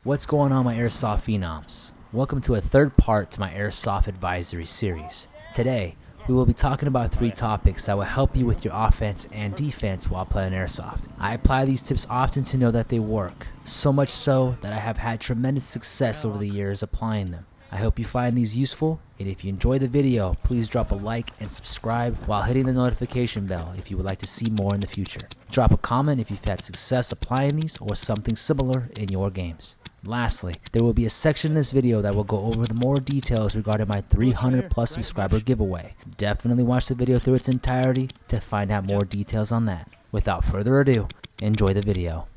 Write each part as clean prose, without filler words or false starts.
What's going on, my Airsoft Phenoms? Welcome to a third part to my Airsoft Advisories series. Today, we will be talking about 3 topics that will help you with your offense and defense while playing Airsoft. I apply these tips often to know that they work, so much so that I have had tremendous success over the years applying them. I hope you find these useful, and if you enjoy the video, please drop a like and subscribe while hitting the notification bell if you would like to see more in the future. Drop a comment if you've had success applying these or something similar in your games. Lastly, there will be a section in this video that will go over the more details regarding my 300 plus subscriber giveaway. Definitely watch the video through its entirety to find out more details on that. Without further ado, enjoy the video.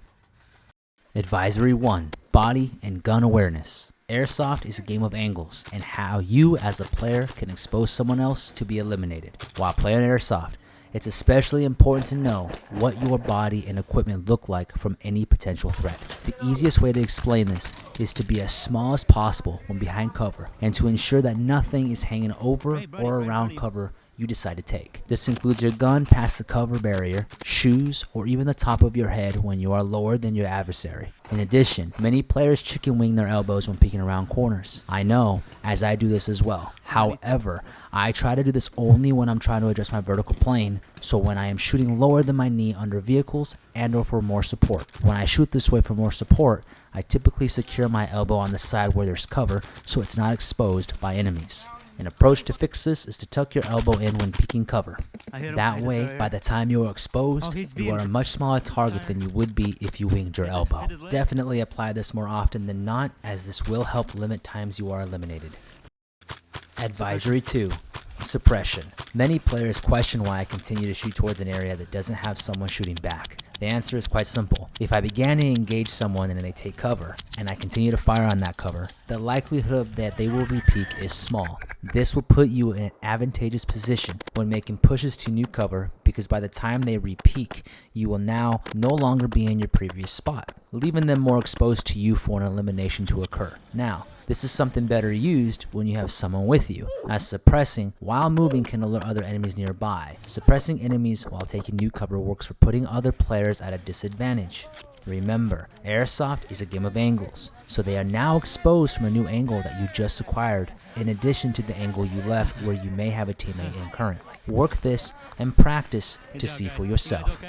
Advisory 1. Body and gun awareness. Airsoft is a game of angles and how you as a player can expose someone else to be eliminated. While playing Airsoft, it's especially important to know what your body and equipment look like from any potential threat. The easiest way to explain this is to be as small as possible when behind cover and to ensure that nothing is hanging over or around cover you decide to take. This includes your gun past the cover barrier, shoes, or even the top of your head when you are lower than your adversary. In addition, many players chicken wing their elbows when peeking around corners. I know, as I do this as well. However, I try to do this only when I'm trying to adjust my vertical plane, so when I am shooting lower than my knee under vehicles and or for more support. When I shoot this way for more support, I typically secure my elbow on the side where there's cover so it's not exposed by enemies. An approach to fix this is to tuck your elbow in when peeking cover. That way, by the time you are exposed, you are a much smaller target than you would be if you winged your elbow. Definitely apply this more often than not, as this will help limit times you are eliminated. Advisory 2. Suppression. Many players question why I continue to shoot towards an area that doesn't have someone shooting back. The answer is quite simple. If I began to engage someone and they take cover, and I continue to fire on that cover, the likelihood that they will re-peek is small. This will put you in an advantageous position when making pushes to new cover, because by the time they re-peek, you will now no longer be in your previous spot, leaving them more exposed to you for an elimination to occur. Now, this is something better used when you have someone with you, as suppressing while moving can alert other enemies nearby. Suppressing enemies while taking new cover works for putting other players at a disadvantage. Remember, Airsoft is a game of angles, so they are now exposed from a new angle that you just acquired, in addition to the angle you left where you may have a teammate in currently. Work this and practice to see for yourself.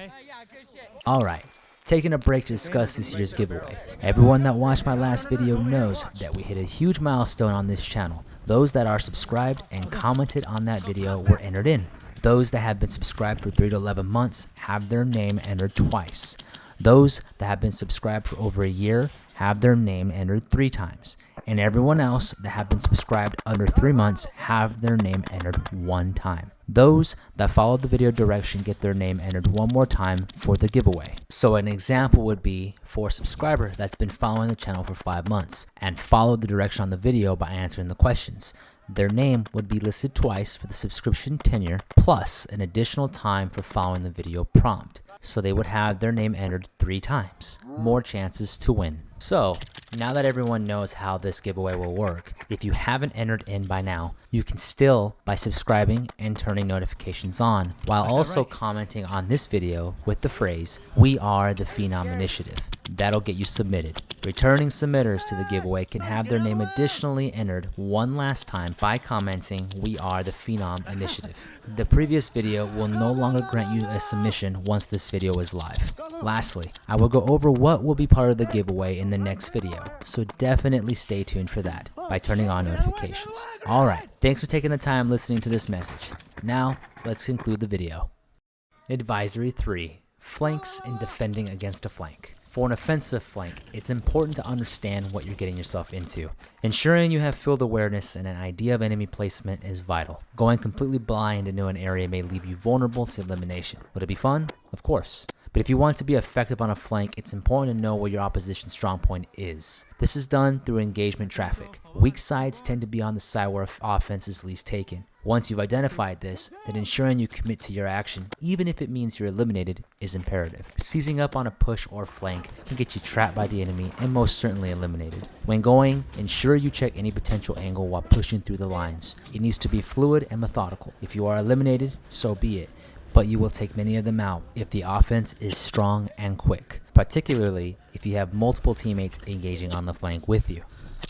Alright. Taking a break to discuss this year's giveaway. Everyone that watched my last video knows that we hit a huge milestone on this channel. Those that are subscribed and commented on that video were entered in. Those that have been subscribed for 3 to 11 months have their name entered twice. Those that have been subscribed for over a year have their name entered 3 times. And everyone else that have been subscribed under 3 months have their name entered 1 time. Those that followed the video direction get their name entered 1 more time for the giveaway. So an example would be for a subscriber that's been following the channel for 5 months and followed the direction on the video by answering the questions. Their name would be listed twice for the subscription tenure, plus an additional time for following the video prompt. So they would have their name entered 3 times, more chances to win. So, now that everyone knows how this giveaway will work, if you haven't entered in by now, you can still by subscribing and turning notifications on, while also commenting on this video with the phrase, "We are the Phenom Initiative." That'll get you submitted. Returning submitters to the giveaway can have their name additionally entered 1 last time by commenting, "We are the Phenom Initiative." The previous video will no longer grant you a submission once this video is live. Lastly, I will go over what will be part of the giveaway in the next video, so definitely stay tuned for that by turning on notifications. Alright, thanks for taking the time listening to this message. Now, let's conclude the video. Advisory 3. Flanks and defending against a flank. For an offensive flank, it's important to understand what you're getting yourself into. Ensuring you have field awareness and an idea of enemy placement is vital. Going completely blind into an area may leave you vulnerable to elimination. Would it be fun? Of course. But if you want to be effective on a flank, it's important to know where your opposition's strong point is. This is done through engagement traffic. Weak sides tend to be on the side where offense is least taken. Once you've identified this, then ensuring you commit to your action, even if it means you're eliminated, is imperative. Seizing up on a push or flank can get you trapped by the enemy and most certainly eliminated. When going, ensure you check any potential angle while pushing through the lines. It needs to be fluid and methodical. If you are eliminated, so be it. but you will take many of them out if the offense is strong and quick, particularly if you have multiple teammates engaging on the flank with you.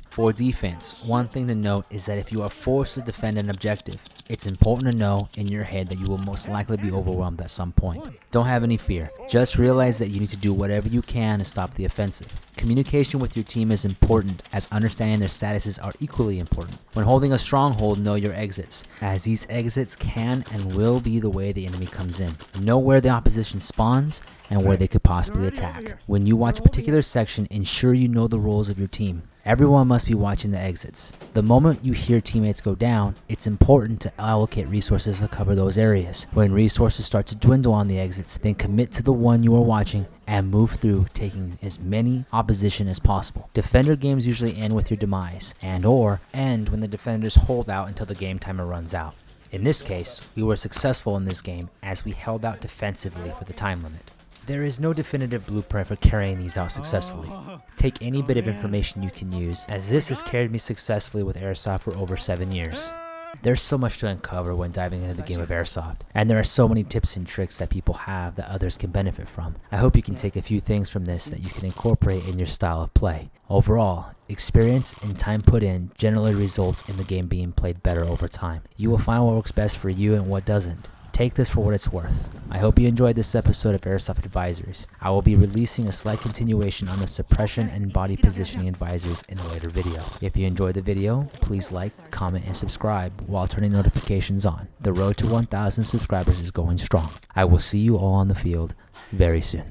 For defense, one thing to note is that if you are forced to defend an objective, it's important to know in your head that you will most likely be overwhelmed at some point. Don't have any fear. Just realize that you need to do whatever you can to stop the offensive. Communication with your team is important, as understanding their statuses are equally important. When holding a stronghold, know your exits, as these exits can and will be the way the enemy comes in. Know where the opposition spawns and where they could possibly attack. When you watch a particular section, ensure you know the roles of your team. Everyone must be watching the exits. The moment you hear teammates go down, it's important to allocate resources to cover those areas. When resources start to dwindle on the exits, then commit to the one you are watching and move through, taking as many opposition as possible. Defender games usually end with your demise, and/or end when the defenders hold out until the game timer runs out. In this case, we were successful in this game as we held out defensively for the time limit. There is no definitive blueprint for carrying these out successfully. Take any bit of information you can use, as this has carried me successfully with Airsoft for over 7 years. There's so much to uncover when diving into the game of Airsoft, and there are so many tips and tricks that people have that others can benefit from. I hope you can take a few things from this that you can incorporate in your style of play. Overall, experience and time put in generally results in the game being played better over time. You will find what works best for you and what doesn't. Take this for what it's worth. I hope you enjoyed this episode of Airsoft Advisories. I will be releasing a slight continuation on the suppression and body positioning advisories in a later video. If you enjoyed the video, please like, comment, and subscribe while turning notifications on. The road to 1,000 subscribers is going strong. I will see you all on the field very soon.